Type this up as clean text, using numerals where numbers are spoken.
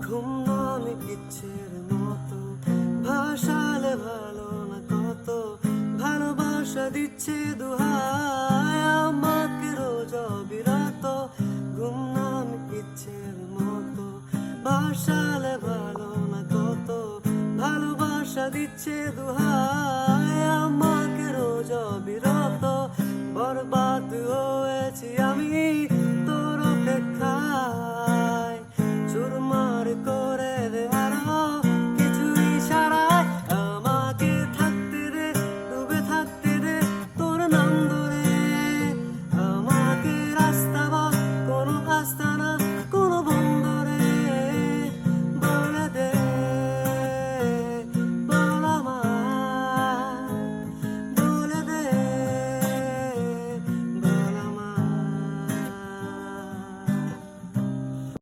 ঘুম নামে ইচ্ছের মতো, ভাসালে ভালো না কত, ভালোবাসা দিচ্ছে দুহাই আমাকে রোজ অবিরত। ঘুম নামে ইচ্ছের মতো, ভাসালে ভালো না কত, ভালোবাসা দিচ্ছে দুহাই।